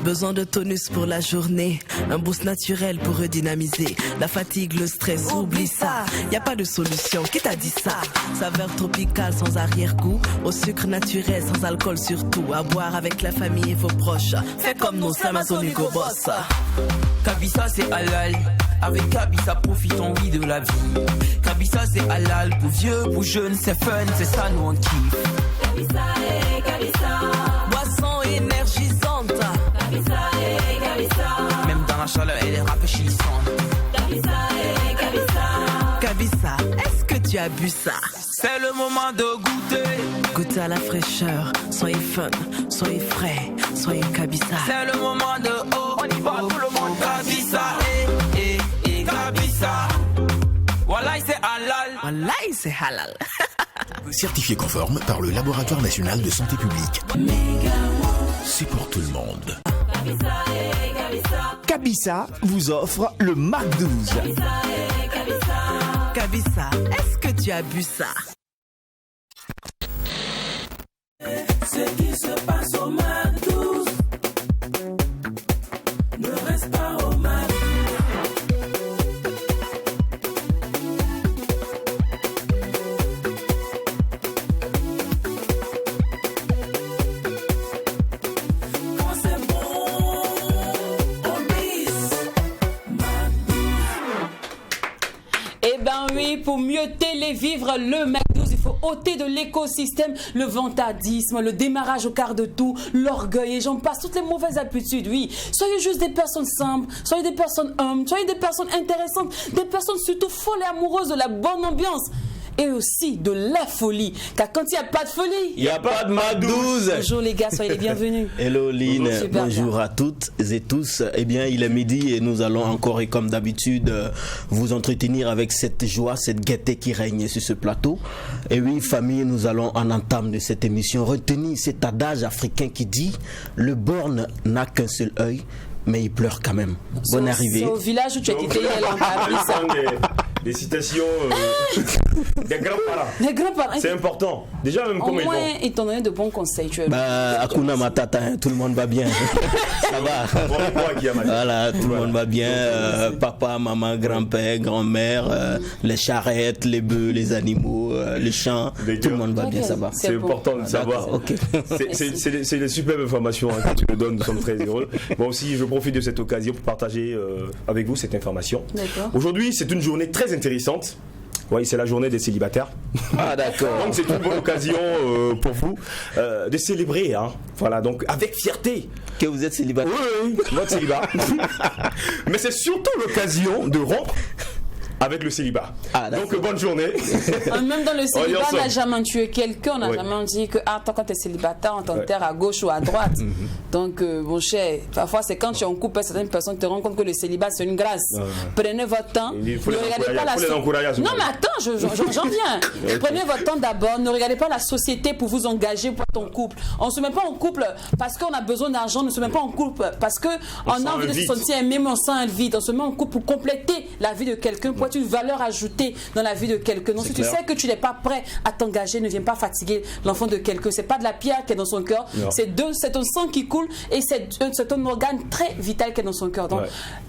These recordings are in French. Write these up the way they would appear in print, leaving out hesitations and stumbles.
Besoin de tonus pour la journée, un boost naturel pour redynamiser. La fatigue, le stress, oublie ça. Y a pas de solution, qui t'a dit ça? Saveur tropicale sans arrière-goût, au sucre naturel sans alcool surtout. À boire avec la famille et vos proches. Fais comme nos Amazon Hugo Boss. Kabisa c'est halal. Avec Kabisa profite en vie de la vie. Kabisa c'est halal, pour vieux, pour jeunes, c'est fun, c'est ça nous on kiffe. Kabisa et Kabisa. Boisson énergisante. Kabisa et Kabisa. Même dans la chaleur elle est rafraîchissante. Kabisa et Kabisa. Kabisa, est-ce que tu as bu ça? C'est le moment de goûter. Goûtez à la fraîcheur, soyez fun, soyez frais, soyez Kabisa. C'est le moment de oh, on y va tout le monde. Kabisa et Kabisa. Wallahi c'est halal. Wallahi c'est halal. Certifié conforme par le Laboratoire National de Santé Publique. C'est pour tout le monde. Kabisa et Kabisa. Kabisa vous offre le Mac 12. Kabisa et Kabisa. Kabisa, est-ce que tu as bu ça? Ce qui se passe au Mac 12 ne reste pas au Mac 12. Quand c'est bon, on bise. Mac 12. Eh ben oui, pour mieux télévivre le Mac 12, il faut ôter de l'écosystème le vantardisme, le démarrage au quart de tour, l'orgueil et j'en passe, toutes les mauvaises habitudes, oui. Soyez juste des personnes simples, soyez des personnes humbles, soyez des personnes intéressantes, des personnes surtout folles et amoureuses de la bonne ambiance. Et aussi de la folie, car quand il n'y a pas de folie, il n'y a pas de Mac 12. Bonjour les gars, soyez les bienvenus. Hello Lynn, bonjour bien. à toutes et tous. Eh bien, il est midi et nous allons encore et comme d'habitude vous entretenir avec cette joie, cette gaieté qui règne sur ce plateau. Et oui, famille, nous allons en entame de cette émission retenir cet adage africain qui dit « Le borgne n'a qu'un seul œil, mais il pleure quand même ». Bonne arrivée. C'est au village où tu as quitté des citations des grands-parents. Les grands-parents. C'est important. Déjà, même au comme moins, ils t'ont donné de bons conseils. Hakuna Matata, hein, tout le monde va bien. Ça va. Voilà, tout le monde va bien. Papa, maman, grand-père, grand-mère, les charrettes, les bœufs, les animaux, les champs. Tout le monde va bien, ça va. C'est important de savoir. Okay. C'est des superbes informations que tu nous donnes. Nous sommes très heureux. Moi aussi, je profite de cette occasion pour partager avec vous cette information. Aujourd'hui, c'est une journée très intéressante. Oui, c'est la journée des célibataires. Ah d'accord. Donc c'est une bonne occasion pour vous de célébrer, hein. Voilà, donc avec fierté. Que vous êtes célibataire. Oui, notre célibat. Mais c'est surtout l'occasion de rompre avec le célibat. Ah, donc bonne journée. Même dans le célibat, on n'a jamais tué quelqu'un, on n'a jamais dit que toi quand tu es célibataire, on t'enterre à gauche ou à droite. Donc mon cher, parfois c'est quand tu es en couple, certaines personnes te rendent compte que le célibat c'est une grâce. Prenez votre temps, ne regardez pas la société. Non mais attends, j'en viens. Prenez votre temps d'abord, ne regardez pas la société pour vous engager pour ton couple. On ne se met pas en couple parce qu'on a besoin d'argent, on ne se met pas en couple parce qu'on a envie de se sentir aimé, mais on sent un vide. On se met en couple pour compléter la vie de quelqu'un, pour être une valeur ajoutée dans la vie de quelqu'un. Donc si tu sais que tu n'es pas prêt à t'engager, ne viens pas fatiguer l'enfant de quelqu'un. C'est pas de la pierre qui est dans son cœur, c'est un sang qui coule et c'est un organe très vital qui est dans son cœur. Donc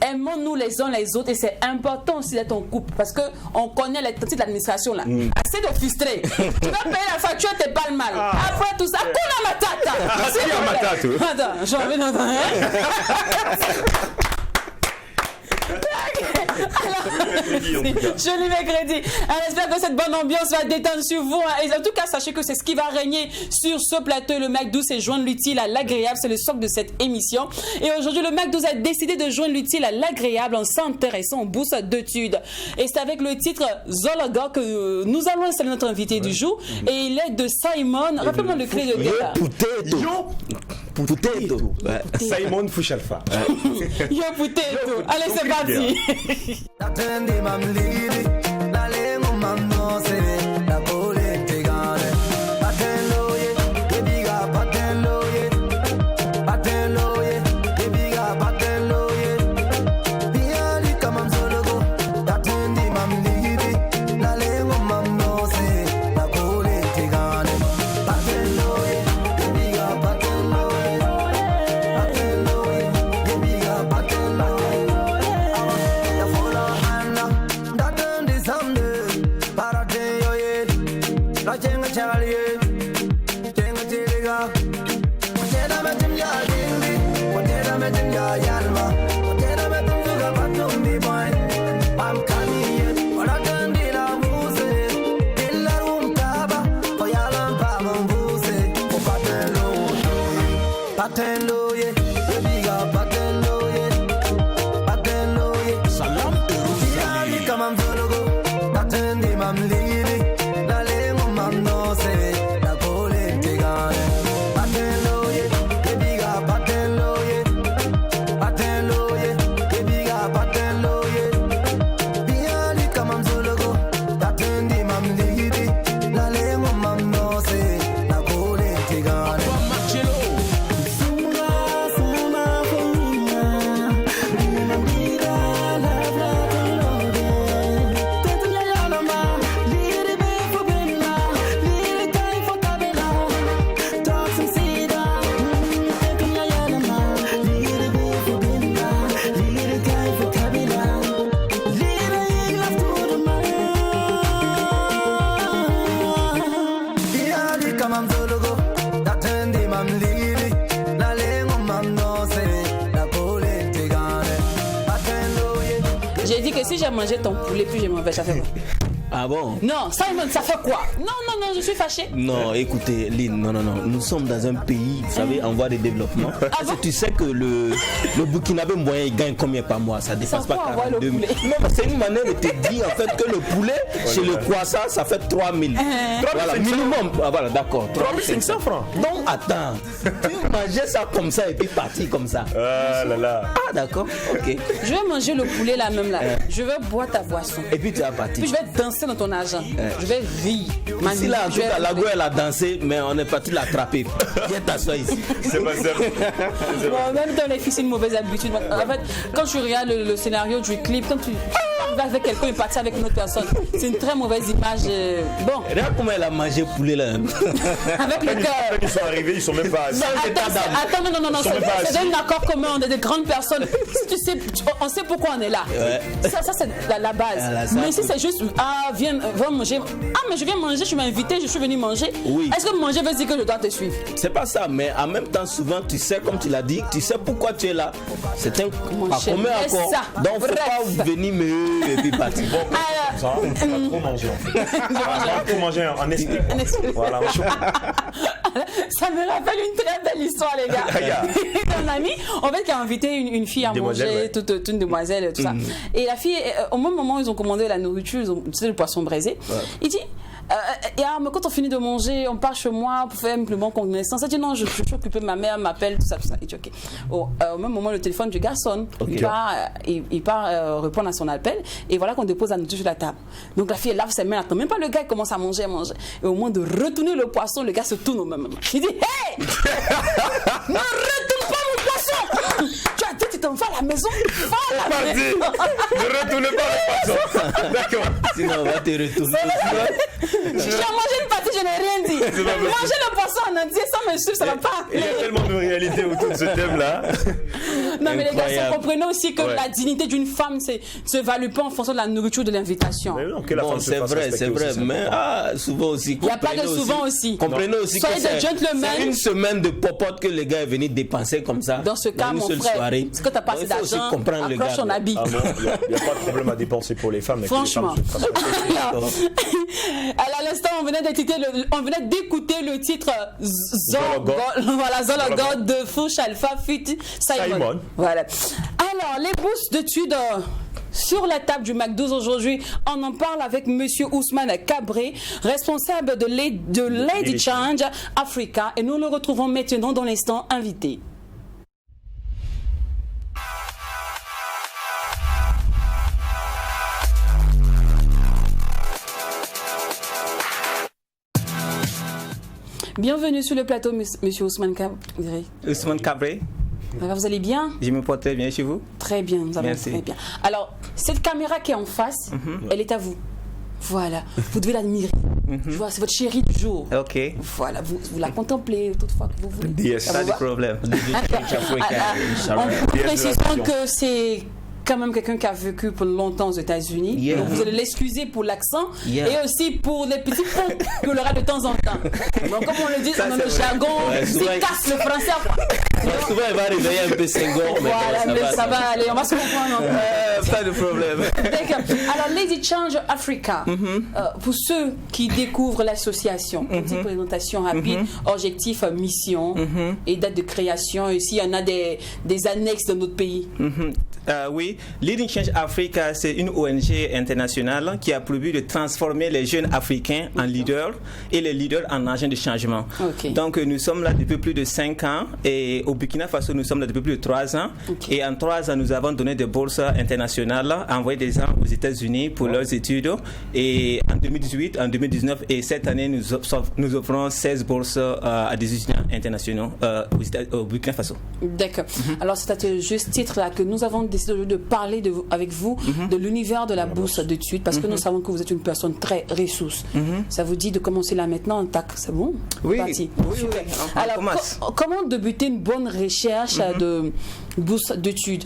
aimons-nous les uns les autres et c'est important aussi d'être en couple parce que on connaît les tactiques de l'administration là. Assez de frustrer. Tu vas payer la facture, t'es pas le mal. Après tout ça, Hakuna Matata. Attends, j'ai envie d'entendre. Joli mercredi. Alors, j'espère que cette bonne ambiance va détendre sur vous. Et en tout cas, sachez que c'est ce qui va régner sur ce plateau. Le Mac 12, c'est joindre l'utile à l'agréable. C'est le socle de cette émission. Et aujourd'hui, le Mac 12 a décidé de joindre l'utile à l'agréable en s'intéressant aux bourses d'études. Et c'est avec le titre Zologa que nous allons installer notre invité du jour. Et il est de Simon. Rappelez-moi le clé de guerre. Potato. Simon Fushalfa. Yo Potato. Allez, c'est parti. J'ai dit que si j'ai mangé ton poulet, puis je m'en vais, ça fait quoi? Ah bon? Non, ça fait quoi? Non, je suis fâchée. Non, écoutez, Lynn, non. Nous sommes dans un pays, vous savez, en voie de développement. Est-ce que tu sais que le Burkinabé moyen, il gagne combien par mois? Ça dépasse pas 42 000. Non, mais c'est une manière de te dire, en fait, que le poulet, chez le croissant, ça fait 3 000. Voilà, minimum. Ah, voilà, d'accord. 3 500 francs. Donc, attends. Tu mangeais ça comme ça et puis partir comme ça. Ah là là. Ah, d'accord, ok. Je vais manger le poulet là même là. Je vais boire ta boisson. Et puis tu vas partir. Puis je vais danser dans ton argent. Je vais vivre. Ici là, en tout cas, la gueule elle a dansé, mais on est parti l'attraper. Viens t'asseoir ici. C'est pas ça. Bon, même dans les filles, c'est une mauvaise habitude. En fait, quand tu regardes le scénario du clip, quand tu vas avec quelqu'un et partir avec une autre personne, c'est une très mauvaise image. Bon. Regarde comment elle a mangé poulet là. Avec le cœur. Ils sont arrivés, ils sont même pas assis. Attends, non, c'est un accord commun, on est des grandes personnes. Si tu sais, on sait pourquoi on est là. Ouais. Ça c'est la base. Mais si c'est juste, viens manger. Ah, mais je viens manger, je m'ai invité, je suis venu manger. Oui. Est-ce que manger veut dire que je dois te suivre? C'est pas ça, mais en même temps, souvent, tu sais, comme tu l'as dit, tu sais pourquoi tu es là. C'est un commun accord. Donc, faut pas venir me et puis partir. Bon, ça, on ne peut pas trop manger. On va trop manger en esprit. Voilà. Ça me rappelle une très belle histoire, les gars. Un ami, en fait, qui a invité une fille à manger, toute une demoiselle, tout ça. Et la fille, au même moment où ils ont commandé la nourriture, c'était le poisson braisé. Il dit, mais quand on finit de manger, on part chez moi pour faire une plus bonne connaissance. Elle dit non, je suis occupée, ma mère m'appelle, tout ça. Il dit ok. Au même moment, le téléphone du gars sonne. Okay. Il part répondre à son appel. Et voilà qu'on dépose la nourriture sur la table. Donc la fille, elle lave ses mains, elle attend même pas le gars, il commence à manger. Et au moment de retourner le poisson, le gars se tourne au même moment. Il dit hey, ne retourne pas mon poisson. Tu as dit, tu t'en vas à la maison. Ne retourne pas le poisson. D'accord. Sinon, on va te retourner. J'ai mangé une partie, je n'ai rien dit. Manger le poisson en entier sans me suivre, ça va pas. Il y a tellement de réalité autour de ce thème-là. Non, mais les gars, comprenez aussi que la dignité d'une femme ne se value pas en fonction de la nourriture de l'invitation. Bon, c'est vrai, mais souvent aussi. Il n'y a pas de souvent aussi. Comprenez aussi que c'est une semaine de popote que le gars est venu dépenser comme ça. Dans ce cas, mon frère, est-ce que tu as passé d'argent, accroche ton habit. Il n'y a pas de problème à dépenser pour les femmes. Franchement. À l'instant, on venait d'écouter le titre Zologod de Fouch Alpha Fit Simon. Voilà. Alors, les bourses d'études sur la table du McDo aujourd'hui, on en parle avec Monsieur Ousmane Cabré, responsable de Lady Change Africa, et nous le retrouvons maintenant dans l'instant invité. Bienvenue sur le plateau, Monsieur Ousmane Cabré. Ousmane Cabré. Vous allez bien? Je me porte bien chez vous. Très bien, nous allons très bien. Alors, cette caméra qui est en face, elle est à vous. Voilà, vous devez l'admirer. Je vois, c'est votre chérie du jour. Ok. Voilà, vous la contemplez toutefois que vous voulez. Yes, pas de problème. En précisant que c'est quand même quelqu'un qui a vécu pour longtemps aux États-Unis. Donc vous allez l'excuser pour l'accent et aussi pour les petits points qu'il aura de temps en temps. Donc comme on le dit dans le jargon, c'est casse le français. Souvent, elle va réveiller un peu Senghor, mais voilà, ça va aller, on va se comprendre. Pas de problème. D'accord. Alors, Lady Change Africa, pour ceux qui découvrent l'association, petite présentation rapide, objectif, mission et date de création, et s'il y en a des annexes dans notre pays. Oui, Leading Change Africa, c'est une ONG internationale qui a pour but de transformer les jeunes africains en leaders et les leaders en agents de changement. Donc, nous sommes là depuis plus de 5 ans et au Burkina Faso, nous sommes là depuis plus de 3 ans. Et en 3 ans, nous avons donné des bourses internationales, envoyé des gens aux États-Unis pour leurs études. Et en 2018, en 2019 et cette année, nous offrons 16 bourses à des étudiants internationaux au Burkina Faso. D'accord. Alors, c'est à ce juste titre-là que nous avons décidé de parler avec vous de l'univers de la bourse d'études, parce que nous savons que vous êtes une personne très ressource. Ça vous dit de commencer là maintenant, tac, c'est bon? Oui. Parti. Oui. Alors, comment débuter une bonne recherche de bourse d'études?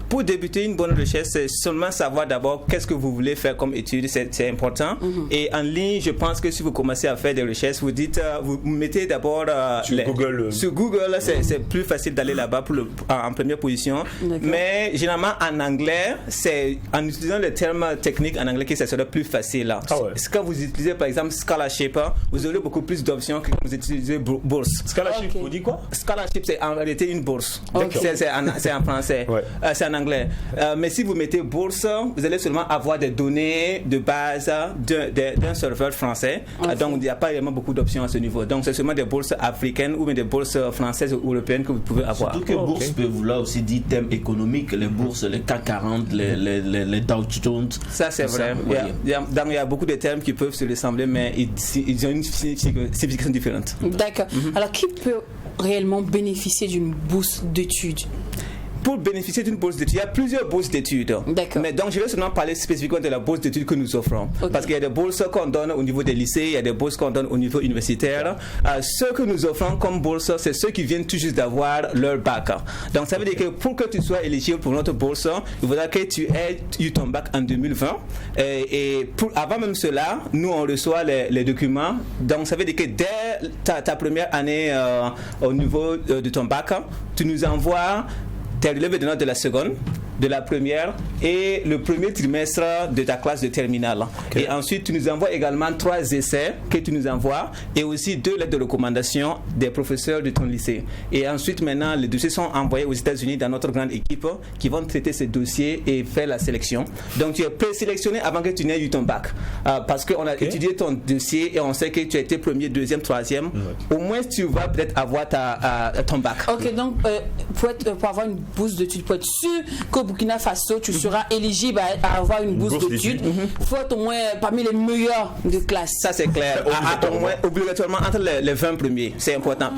Pour débuter une bonne recherche, c'est seulement savoir d'abord qu'est-ce que vous voulez faire comme étude, c'est important. Et en ligne, je pense que si vous commencez à faire des recherches, vous dites, vous mettez d'abord sur Google, c'est plus facile d'aller là-bas en première position. Mais généralement en anglais, c'est en utilisant les termes techniques en anglais que ça serait plus facile. Quand vous utilisez par exemple Scholarship, vous aurez beaucoup plus d'options que quand vous utilisez bourse. Scholarship, vous dites quoi? Scholarship, c'est en réalité une bourse. C'est en français. C'est en anglais. Mais si vous mettez bourse, vous allez seulement avoir des données de base d'un serveur français. Donc il n'y a pas vraiment beaucoup d'options à ce niveau. Donc c'est seulement des bourses africaines ou des bourses françaises ou européennes que vous pouvez avoir. Surtout que bourse peut vouloir aussi dire thème économique, les bourses, les CAC 40, les Dow Jones. Ça c'est vrai. Il y a beaucoup de termes qui peuvent se ressembler, mais ils ont une signification différente. D'accord. Alors qui peut réellement bénéficier d'une bourse d'études? Pour bénéficier d'une bourse d'études, il y a plusieurs bourses d'études. Mais donc, je vais seulement parler spécifiquement de la bourse d'études que nous offrons. Parce qu'il y a des bourses qu'on donne au niveau des lycées, il y a des bourses qu'on donne au niveau universitaire. Ceux que nous offrons comme bourse, c'est ceux qui viennent tout juste d'avoir leur bac. Donc, ça veut dire que pour que tu sois éligible pour notre bourse, il faudra que tu aies eu ton bac en 2020. Et avant même cela, nous, on reçoit les documents. Donc, ça veut dire que dès ta première année au niveau de ton bac, tu nous envoies tes relevés de notes de la seconde, de la première et le premier trimestre de ta classe de terminale. Et ensuite, tu nous envoies également 3 essais que tu nous envoies et aussi 2 lettres de recommandation des professeurs de ton lycée. Et ensuite, maintenant, les dossiers sont envoyés aux États-Unis dans notre grande équipe qui vont traiter ces dossiers et faire la sélection. Donc, tu es présélectionné avant que tu n'aies eu ton bac. Parce qu'on a étudié ton dossier et on sait que tu as été premier, deuxième, troisième. Au moins, tu vas peut-être avoir ton bac. Ok, donc pour avoir une bourse d'études, pour être sûr que Burkina Faso, tu seras éligible à avoir une bourse d'études. Il faut être au moins parmi les meilleurs de classe. Ça, c'est clair. Obligatoirement entre les 20 premiers. C'est important.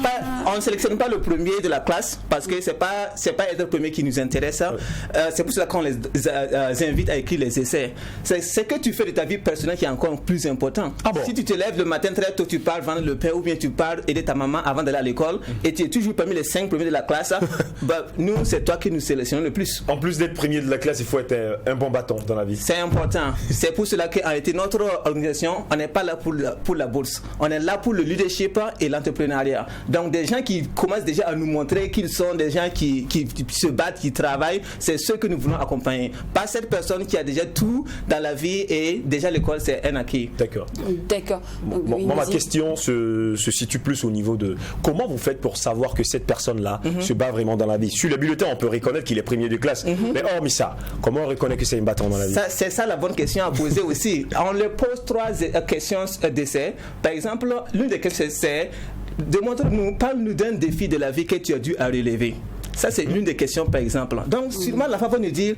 On ne sélectionne pas le premier de la classe parce que c'est pas être premier qui nous intéresse. C'est pour cela qu'on les invite à écrire les essais. C'est ce que tu fais de ta vie personnelle qui est encore plus important. Si tu te lèves le matin très tôt, tu pars vendre le pain ou bien tu pars aider ta maman avant d'aller à l'école et tu es toujours parmi les 5 premiers de la classe, nous, c'est toi qui nous sélectionnons le plus. En plus d'être premier de la classe, il faut être un bon bâton dans la vie. C'est important. C'est pour cela qu'en réalité, notre organisation, on n'est pas là pour la bourse. On est là pour le leadership et l'entrepreneuriat. Donc, des gens qui commencent déjà à nous montrer qu'ils sont des gens qui se battent, qui travaillent, c'est ceux que nous voulons accompagner. Pas cette personne qui a déjà tout dans la vie et déjà l'école, c'est un acquis. D'accord. Moi, ma question se situe plus au niveau de comment vous faites pour savoir que cette personne-là se bat vraiment dans la vie. Sur le bulletin, on peut reconnaître qu'il est premier de classe. Mais hormis ça, comment on reconnaît que c'est un battant dans la vie? C'est ça la bonne question à poser aussi. On leur pose 3 questions d'essai. Par exemple, l'une des questions c'est parle-nous d'un défi de la vie que tu as dû à relever. Ça, c'est l'une des questions, par exemple. Donc, sûrement, la femme va nous dire,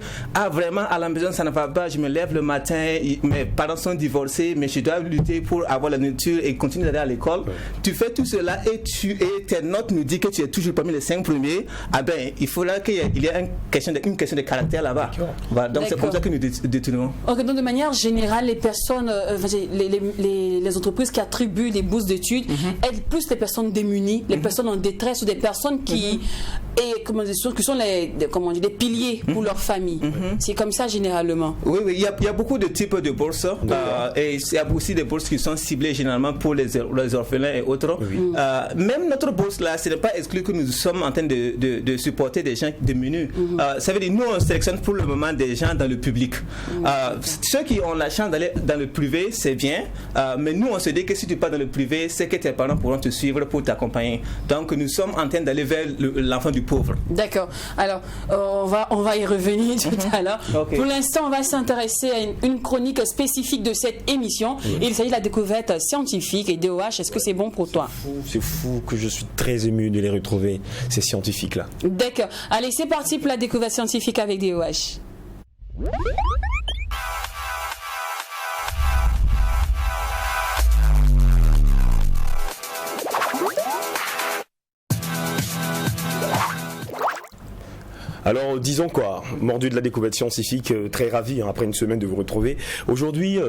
vraiment, à la maison, ça ne va pas, je me lève le matin, mes parents sont divorcés, mais je dois lutter pour avoir la nourriture et continuer d'aller à l'école. Tu fais tout cela et tes notes nous disent que tu es toujours parmi les 5 premiers. Il faudra qu'il y ait une question de caractère là-bas. Voilà, donc, c'est comme ça que nous détournons. Ok, donc, de manière générale, les personnes, les entreprises qui attribuent des bourses d'études aident plus les personnes démunies, les personnes en détresse ou des personnes qui et qui sont des piliers pour leur famille. C'est comme ça généralement. Oui, il y a beaucoup de types de bourses et il y a aussi des bourses qui sont ciblées généralement pour les orphelins et autres. Même notre bourse là, ce n'est pas exclu que nous sommes en train de supporter des gens démunis. Ça veut dire nous on sélectionne pour le moment des gens dans le public. Ceux qui ont la chance d'aller dans le privé, c'est bien, mais nous on se dit que si tu pars dans le privé, c'est que tes parents pourront te suivre pour t'accompagner. Donc nous sommes en train d'aller vers l'enfant du pauvre. D'accord. Alors on va y revenir tout à l'heure. Pour l'instant, on va s'intéresser à une chronique spécifique de cette émission. Il s'agit de la découverte scientifique et DOH. Est-ce que c'est bon pour toi? C'est fou que je suis très ému de les retrouver, ces scientifiques-là. D'accord. Allez, c'est parti pour la découverte scientifique avec DOH. Alors disons quoi, mordu de la découverte scientifique, très ravi après une semaine de vous retrouver. Aujourd'hui,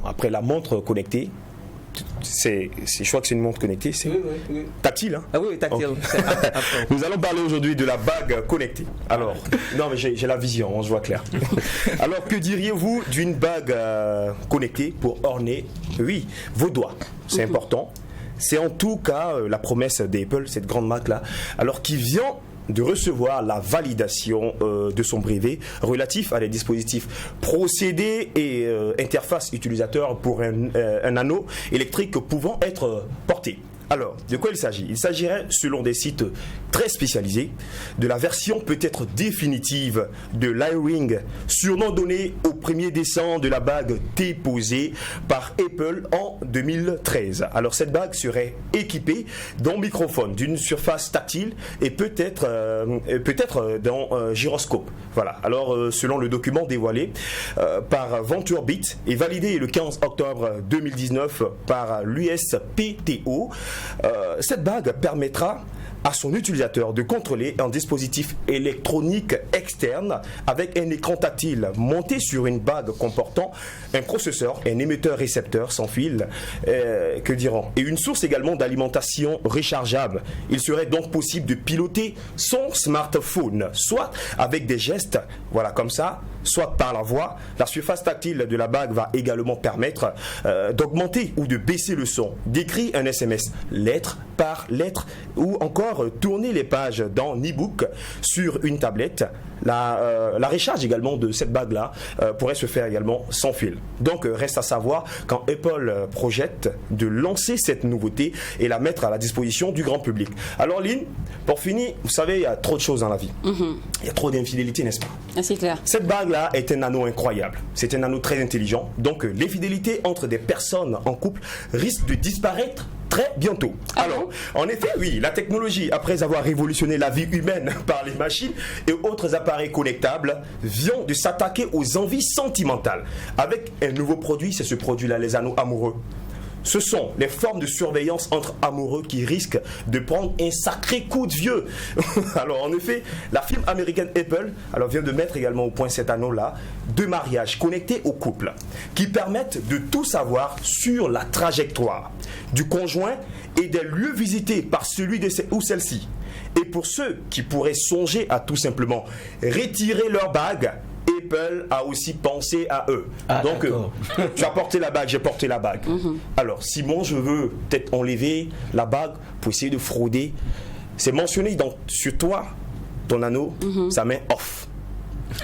après la montre connectée, je crois que c'est une montre connectée, c'est tactile. Hein? Ah oui, tactile. Okay. Nous allons parler aujourd'hui de la bague connectée. Alors, non mais j'ai la vision, on se voit clair. Alors, que diriez-vous d'une bague connectée pour orner, vos doigts? C'est important. C'est en tout cas la promesse d'Apple, cette grande marque-là, alors qui vient de recevoir la validation de son brevet relatif à des dispositifs procédés et interfaces utilisateurs pour un anneau électrique pouvant être porté. Alors, de quoi il s'agit? Il s'agirait, selon des sites très spécialisés, de la version peut-être définitive de l'iRing, surnom donné au 1er décembre de la bague déposée par Apple en 2013. Alors, cette bague serait équipée d'un microphone, d'une surface tactile et peut-être d'un gyroscope. Voilà. Alors, selon le document dévoilé par VentureBeat et validé le 15 octobre 2019 par l'USPTO, cette bague permettra à son utilisateur de contrôler un dispositif électronique externe avec un écran tactile monté sur une bague comportant un processeur, un émetteur-récepteur sans fil, et une source également d'alimentation rechargeable. Il serait donc possible de piloter son smartphone, soit avec des gestes, voilà comme ça, soit par la voix. La surface tactile de la bague va également permettre d'augmenter ou de baisser le son, d'écrire un SMS lettre par lettre ou encore tourner les pages d'un e-book sur une tablette. La recharge également de cette bague-là pourrait se faire également sans fil. Donc reste à savoir quand Apple projette de lancer cette nouveauté et la mettre à la disposition du grand public. Alors Lynn, pour finir, vous savez, il y a trop de choses dans la vie. Il y a trop d'infidélité, n'est-ce pas? C'est clair. Cette bague-là est un anneau incroyable. C'est un anneau très intelligent. Donc l'infidélité entre des personnes en couple risque de disparaître très bientôt. Alors, en effet, oui, la technologie, après avoir révolutionné la vie humaine par les machines et autres appareils connectables, vient de s'attaquer aux envies sentimentales. Avec un nouveau produit, c'est ce produit-là, les anneaux amoureux. Ce sont les formes de surveillance entre amoureux qui risquent de prendre un sacré coup de vieux. Alors en effet, la firme américaine Apple vient de mettre également au point cet anneau-là de mariage connecté au couple qui permettent de tout savoir sur la trajectoire du conjoint et des lieux visités par celui de ou celle-ci. Et pour ceux qui pourraient songer à tout simplement retirer leur bague, Apple a aussi pensé à eux. Donc, tu as porté la bague, j'ai porté la bague. Alors, si moi je veux peut-être enlever la bague pour essayer de frauder, c'est mentionné sur toi, ton anneau, ça met off.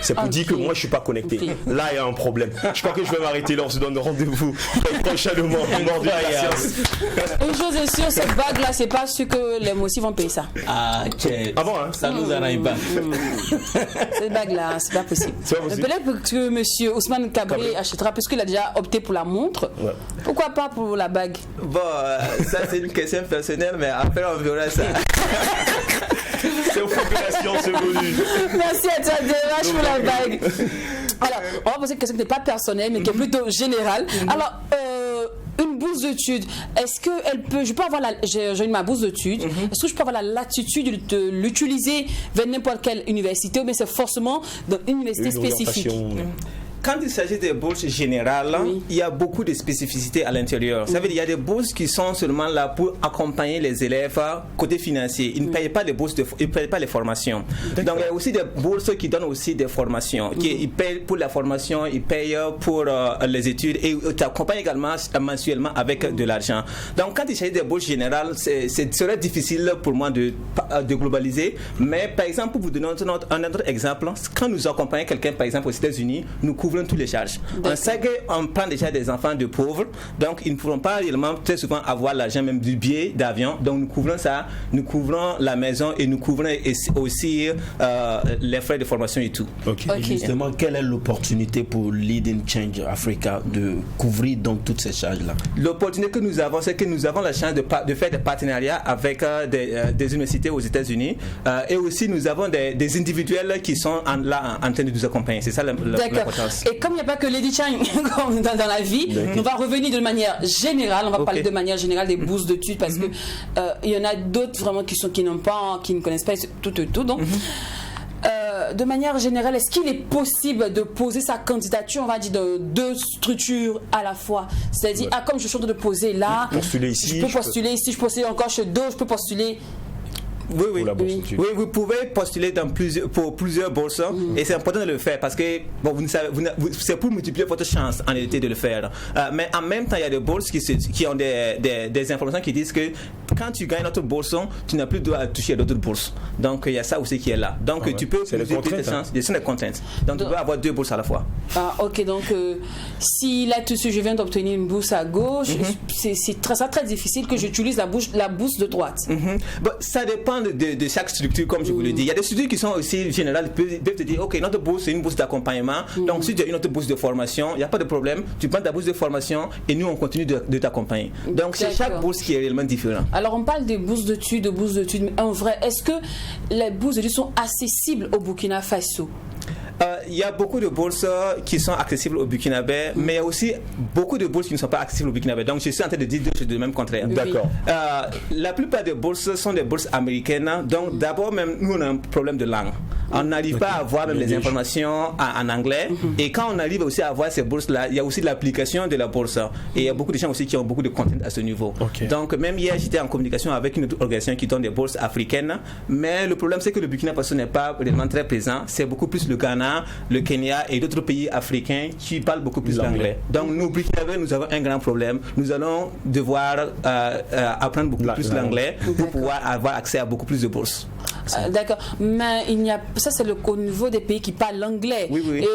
C'est pour dire que moi je suis pas connecté. Là il y a un problème. Je crois que je vais m'arrêter là. On se donne rendez-vous prochainement. Une chose est sûre, cette bague là, c'est pas sûr que les motifs vont payer ça. Bon, hein? Ça nous arrange pas. Cette bague là, c'est pas possible. Peut-être que monsieur Ousmane Kabré achètera, parce qu'il a déjà opté pour la montre. Pourquoi pas pour la bague? Bon, ça c'est une question personnelle, mais après on verra ça. C'est au fond de la science évolue. Merci à toi, DOH, pour la bague. Alors, on va poser une question qui n'est pas personnelle, mais qui est plutôt générale. Alors, une bourse d'études, est-ce que je peux avoir j'ai ma bourse d'études, est-ce que je peux avoir la latitude de l'utiliser vers n'importe quelle université ou bien c'est forcément dans une université spécifique? Quand il s'agit des bourses générales, il y a beaucoup de spécificités à l'intérieur. Ça veut dire qu'il y a des bourses qui sont seulement là pour accompagner les élèves côté financier. Ils ne payent pas les bourses, ils ne payent pas les formations. Donc il y a aussi des bourses qui donnent aussi des formations. Ils payent pour la formation, ils payent pour les études et ils t'accompagnent également mensuellement avec de l'argent. Donc quand il s'agit des bourses générales, ce serait difficile pour moi de globaliser. Mais par exemple, pour vous donner un autre exemple, quand nous accompagnons quelqu'un par exemple aux États-Unis, nous couvrons toutes les charges. On sait qu'on prend déjà des enfants de pauvres, donc ils ne pourront pas réellement très souvent avoir l'argent même du billet d'avion. Donc nous couvrons ça, nous couvrons la maison et nous couvrons aussi les frais de formation et tout. Et justement, quelle est l'opportunité pour Leading Change Africa de couvrir donc toutes ces charges-là? L'opportunité que nous avons, c'est que nous avons la chance de faire des partenariats avec des universités aux États-Unis et aussi nous avons des individuels qui sont là en train de nous accompagner. C'est ça l'importance. Et comme il n'y a pas que Lady Chang dans la vie, on va revenir de manière générale, on va parler de manière générale des bourses d'études parce que il y en a d'autres vraiment qui ne connaissent pas tout. Donc, de manière générale, est-ce qu'il est possible de poser sa candidature, on va dire, de 2 structures à la fois? C'est-à-dire, comme je suis en train de poser là, je peux postuler ici, je peux postuler encore chez d'autres, je peux postuler... Oui, vous pouvez postuler pour plusieurs bourses et c'est important de le faire parce que c'est pour multiplier votre chance en réalité de le faire. Mais en même temps, il y a des bourses qui ont des informations qui disent que quand tu gagnes notre bourse, tu n'as plus droit à toucher à d'autres bourses. Donc il y a ça aussi qui est là. Donc tu peux multiplier tes chances. Ce sont des contraintes. Donc tu peux avoir 2 bourses à la fois. Ok, donc si là tout de suite je viens d'obtenir une bourse à gauche, c'est très difficile que j'utilise la bourse de droite. Ça dépend de chaque structure, comme je vous le dis. Il y a des structures qui sont aussi générales, ils peuvent te dire, ok, notre bourse c'est une bourse d'accompagnement, donc si tu as une autre bourse de formation, il n'y a pas de problème, tu prends ta bourse de formation et nous on continue de t'accompagner. Donc c'est chaque bourse qui est réellement différente. Alors on parle des bourses d'études, mais en vrai, est-ce que les bourses d'études sont accessibles au Burkina Faso? Il y a beaucoup de bourses qui sont accessibles au Burkinabé, mais il y a aussi beaucoup de bourses qui ne sont pas accessibles au Burkinabé. Donc je suis en train de dire deux choses de même contraire. D'accord. La plupart des bourses sont des bourses américaines. Donc d'abord même, nous on a un problème de langue. On n'arrive pas à avoir même les informations en anglais. Et quand on arrive aussi à avoir ces bourses-là, il y a aussi l'application de la bourse. Et il y a beaucoup de gens aussi qui ont beaucoup de contenu à ce niveau. Donc même hier, j'étais en communication avec une autre organisation qui donne des bourses africaines. Mais le problème, c'est que le Burkina Faso n'est pas vraiment très présent. C'est beaucoup plus le Ghana, le Kenya et d'autres pays africains qui parlent beaucoup plus l'anglais. Donc nous, Burkinabé, nous avons un grand problème. Nous allons devoir apprendre beaucoup plus l'anglais pour pouvoir avoir accès à beaucoup plus de bourses. D'accord, mais ça c'est au niveau des pays qui parlent l'anglais. Et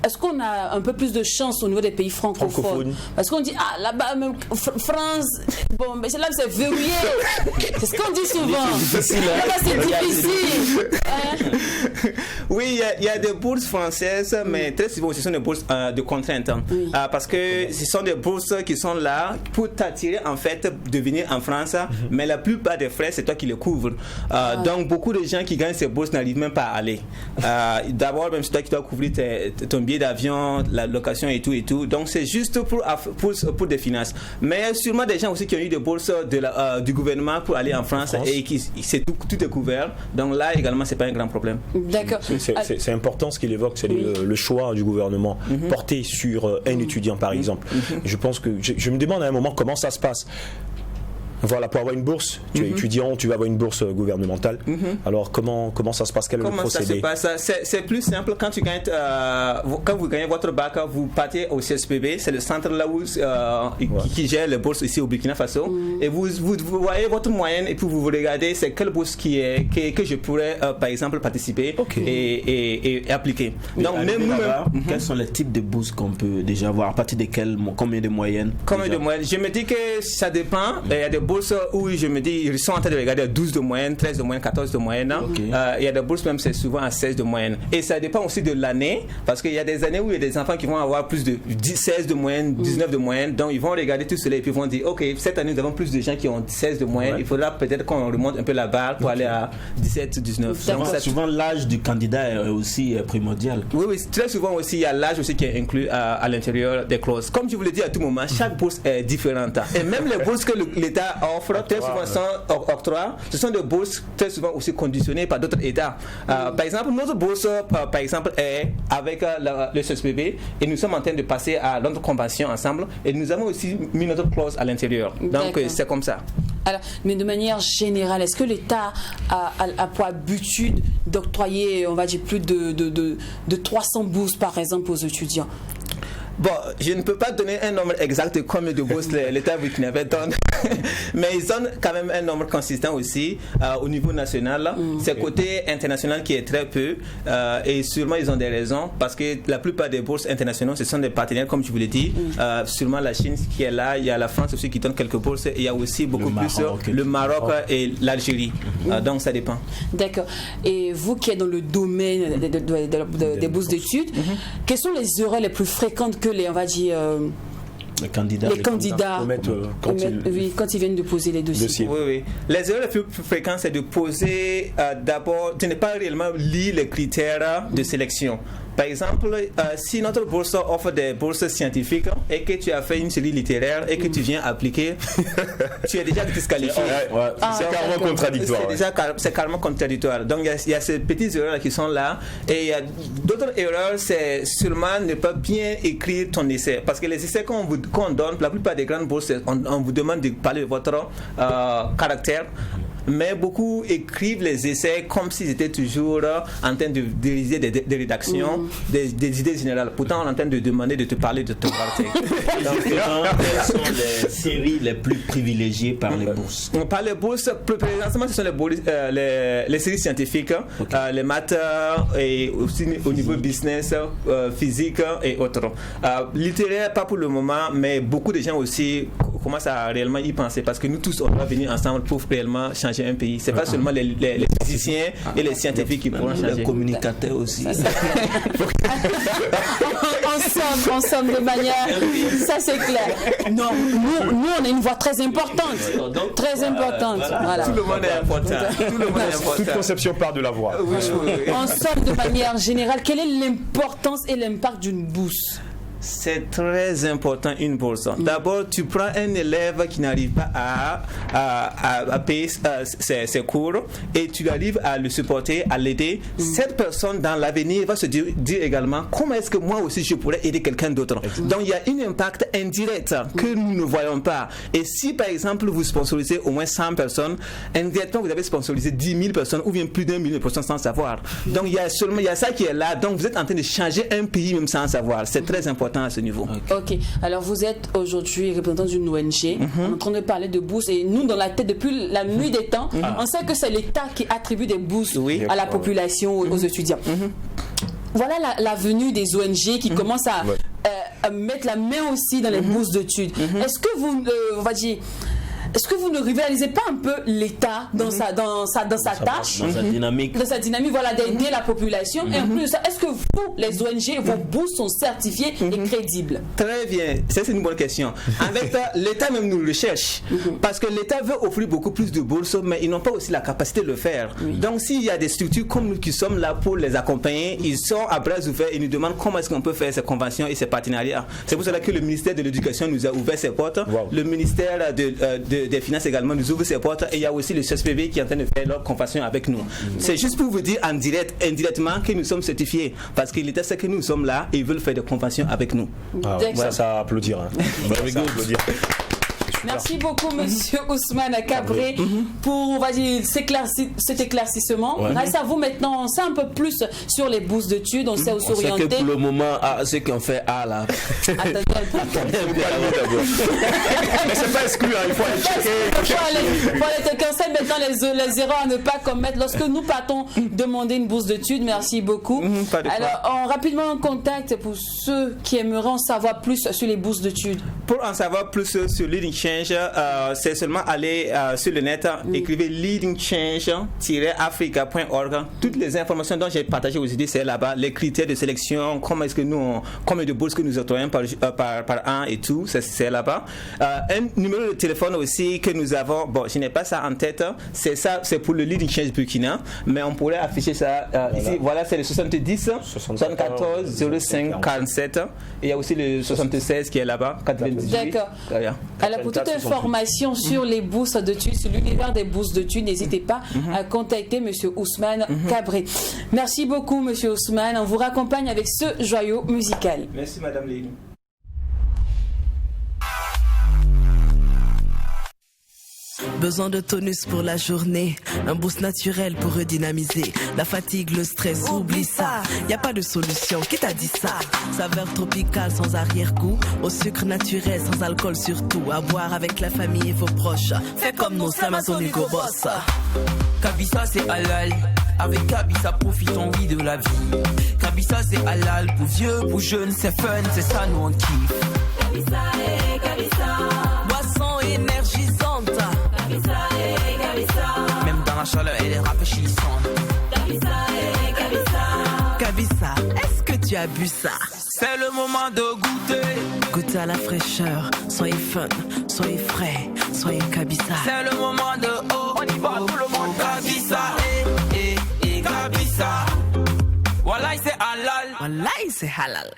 est-ce qu'on a un peu plus de chance au niveau des pays francophones? Parce qu'on dit là-bas même France, bon, mais là c'est verrouillé. C'est ce qu'on dit souvent. Là-bas c'est difficile. Oui, il y a des bourses françaises, mais très souvent ce sont des bourses de contrainte. Parce que ce sont des bourses qui sont là pour t'attirer en fait de venir en France, mais la plupart des frais c'est toi qui les couvres. Donc beaucoup de gens qui gagnent ces bourses n'arrivent même pas à aller. D'abord, même c'est toi qui dois couvrir ton billet d'avion, la location et tout. Donc c'est juste pour des finances. Mais il y a sûrement des gens aussi qui ont eu des bourses du gouvernement pour aller en France et qui tout est couvert. Donc là également c'est pas un grand problème. D'accord. C'est important ce qu'il évoque, c'est le choix du gouvernement porté sur un étudiant par exemple. Je pense que je me demande à un moment comment ça se passe. Voilà, pour avoir une bourse, tu es étudiant, tu vas avoir une bourse gouvernementale. Alors comment ça se passe? Quel est le procédé? Comment ça se passe? C'est plus simple quand vous gagnez votre bac, vous partez au CSPB, c'est le centre là où qui gère les bourses ici au Burkina Faso, et vous voyez votre moyenne et puis vous regardez c'est quelle bourse que je pourrais par exemple participer et appliquer. Donc même quels sont les types de bourses qu'on peut déjà avoir, à partir de combien de moyennes? Je me dis que ça dépend. Il y a des bourses bourses où je me dis, ils sont en train de regarder à 12 de moyenne, 13 de moyenne, 14 de moyenne. Il y a des bourses même, c'est souvent à 16 de moyenne. Et ça dépend aussi de l'année, parce qu'il y a des années où il y a des enfants qui vont avoir plus de 16 de moyenne, 19 de moyenne. Donc, ils vont regarder tout cela et puis ils vont dire, OK, cette année, nous avons plus de gens qui ont 16 de moyenne. Il faudra peut-être qu'on remonte un peu la barre pour aller à 17, 19. Donc, souvent, l'âge du candidat est aussi primordial. Oui, très souvent aussi, il y a l'âge aussi qui est inclus à l'intérieur des clauses. Comme je vous l'ai dit à tout moment, chaque bourse est différente. Et même les bourses que l'État offre, très souvent sont octrois. Ce sont des bourses très souvent aussi conditionnées par d'autres États. Par exemple, notre bourse, par exemple, est avec le CSPB et nous sommes en train de passer à notre convention ensemble et nous avons aussi mis notre clause à l'intérieur. Donc, c'est comme ça. Alors, mais de manière générale, est-ce que l'État a pour habitude d'octroyer, on va dire, plus de 300 bourses, par exemple, aux étudiants? Bon, je ne peux pas donner un nombre exact de combien de bourses l'État burkinabé donne, mais ils donnent quand même un nombre consistant aussi au niveau national. C'est côté international qui est très peu, et sûrement ils ont des raisons, parce que la plupart des bourses internationales, ce sont des partenaires, comme je vous l'ai dit. Sûrement la Chine qui est là, il y a la France aussi qui donne quelques bourses, et il y a aussi beaucoup le Maroc et l'Algérie. Donc ça dépend. D'accord. Et vous qui êtes dans le domaine des bourses d'études, quelles sont les erreurs les plus fréquentes que les candidats quand ils viennent de poser les dossiers? Oui. Les erreurs les plus fréquentes, c'est de poser d'abord, de ne pas réellement lire les critères de sélection. Par exemple, si notre bourse offre des bourses scientifiques et que tu as fait une série littéraire et que tu viens appliquer, tu es déjà disqualifié. C'est carrément contradictoire. C'est carrément contradictoire. Donc, il y a ces petites erreurs qui sont là. Et il y a d'autres erreurs, c'est seulement ne pas bien écrire ton essai. Parce que les essais qu'on donne, la plupart des grandes bourses, on vous demande de parler de votre caractère. Mais beaucoup écrivent les essais comme s'ils étaient toujours en train de diriger des rédactions, des idées générales. Pourtant, on est en train de demander de te parler de ton parti. Quelles sont les séries les plus privilégiées par les bourses? Par les bourses, présentement, ce sont les séries scientifiques, les maths et aussi au niveau business, physique et autres. Littéraire, pas pour le moment, mais beaucoup de gens aussi commencent à réellement y penser parce que nous tous, on doit venir ensemble pour réellement changer un pays. C'est pas seulement les physiciens et les scientifiques qui pourront changer. Les communicateurs aussi. ensemble de manière, ça c'est clair. Non, nous on a une voix très importante. Voilà. Tout le monde est important. Toute conception part de la voix. Ensemble de manière générale, quelle est l'importance et l'impact d'une bourse? C'est très important une bourse. D'abord, tu prends un élève qui n'arrive pas à payer ses cours et tu arrives à le supporter, à l'aider. Cette personne dans l'avenir va se dire également comment est-ce que moi aussi je pourrais aider quelqu'un d'autre. Donc il y a un impact indirect que nous ne voyons pas. Et si par exemple vous sponsorisez au moins 100 personnes, indirectement vous avez sponsorisé 10 000 personnes ou bien plus d'1 million de personnes sans savoir. Donc il y a ça qui est là. Donc vous êtes en train de changer un pays même sans savoir. C'est très important à ce niveau. Ok, alors vous êtes aujourd'hui représentant d'une ONG, on est en train de parler de bourses et nous dans la tête depuis la nuit des temps, on sait que c'est l'État qui attribue des bourses à la population, aux étudiants. Voilà la venue des ONG qui commencent à mettre la main aussi dans les bourses d'études. Est-ce que vous, est-ce que vous ne rivalisez pas un peu l'État dans sa tâche, dans sa dynamique, voilà, d'aider la population? Et en plus de ça, est-ce que vous, les ONG, vos bourses sont certifiées et crédibles? Très bien, c'est une bonne question. Avec l'État même nous recherche, parce que l'État veut offrir beaucoup plus de bourses, mais ils n'ont pas aussi la capacité de le faire. Donc s'il y a des structures comme nous qui sommes là pour les accompagner, ils sont à bras ouverts et nous demandent comment est-ce qu'on peut faire ces conventions et ces partenariats. C'est pour cela que le ministère de l'Éducation nous a ouvert ses portes, le ministère des Finances également nous ouvre ses portes et il y a aussi le CSPB qui est en train de faire leur convention avec nous. C'est juste pour vous dire indirectement que nous sommes certifiés parce que l'État sait que nous sommes là et ils veulent faire des conventions avec nous. Ça à applaudir. Merci beaucoup, monsieur Ousmane Kabré, pour, on va dire, cet éclaircissement. Grâce à vous, maintenant, on sait un peu plus sur les bourses d'études, on sait où s'orienter. C'est que pour le moment, ceux qui ont fait A là. Attendez un peu. Mais c'est pas exclu, il faut aller checker. Il faut aller checker. On sait maintenant les erreurs à ne pas commettre lorsque nous partons demander une bourse d'études. Merci beaucoup. Alors, rapidement en contact pour ceux qui aimeraient en savoir plus sur les bourses d'études. Pour en savoir plus sur Leading Change, c'est seulement aller sur le net, écrivez leadingchange-africa.org. Toutes les informations dont j'ai partagées aujourd'hui, c'est là-bas. Les critères de sélection, combien de bourses que nous octroyons par an et tout, c'est là-bas. Un numéro de téléphone aussi que nous avons, bon, je n'ai pas ça en tête, c'est pour le Leading Change Burkina, mais on pourrait afficher ça ici. Voilà, c'est le 70 74 05 47. Et il y a aussi le 76 qui est là-bas, 98. D'accord. Alors pour toute information sur les bourses d'études, sur l'univers des bourses d'études, n'hésitez pas à contacter Monsieur Ousmane Cabré. Merci beaucoup Monsieur Ousmane. On vous raccompagne avec ce joyau musical. Merci Madame Lélie. Besoin de tonus pour la journée, un boost naturel pour redynamiser. La fatigue, le stress, oublie ça. Y a pas de solution, qui t'a dit ça? Saveur tropicale sans arrière-goût, au sucre naturel sans alcool surtout. À boire avec la famille et vos proches. Fais comme nous, Amazon Hugo Boss. Kabisa c'est halal. Avec Kabisa profitons oui de la vie. Kabisa c'est halal pour vieux, pour jeunes, c'est fun, c'est ça nous on kiffe. Kabisa et Kabisa. Boisson énergisante. Même dans la chaleur, elle est rafraîchissante. Kabisa, est-ce que tu as bu ça? C'est le moment de goûter. Goûtez à la fraîcheur, soyez fun, soyez frais, soyez Kabisa. C'est le moment de on y va tout le monde. Kabisa, Kabisa. Wallahi c'est halal. Wallahi c'est halal.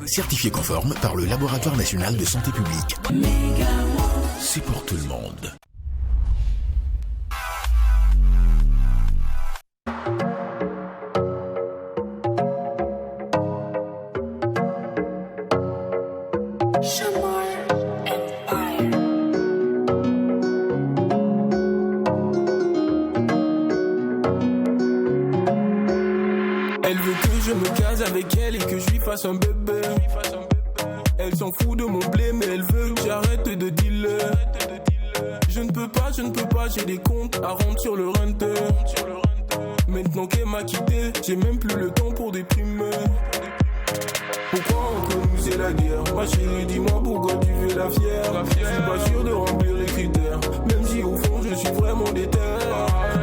Certifié conforme par le Laboratoire National de Santé Publique. C'est pour tout le monde. Elle veut que je me case avec elle et que je lui fasse un bébé. Elle s'en fout de mon blé mais elle veut que j'arrête de dealer. Je ne peux pas, j'ai des comptes à rendre sur le renter. Maintenant qu'elle m'a quitté, j'ai même plus le temps pour déprimer. Pourquoi entre nous c'est la guerre? Ma chérie, dis-moi pourquoi tu fais la fière. Je suis pas sûr de remplir les critères, même si au fond je suis vraiment déter.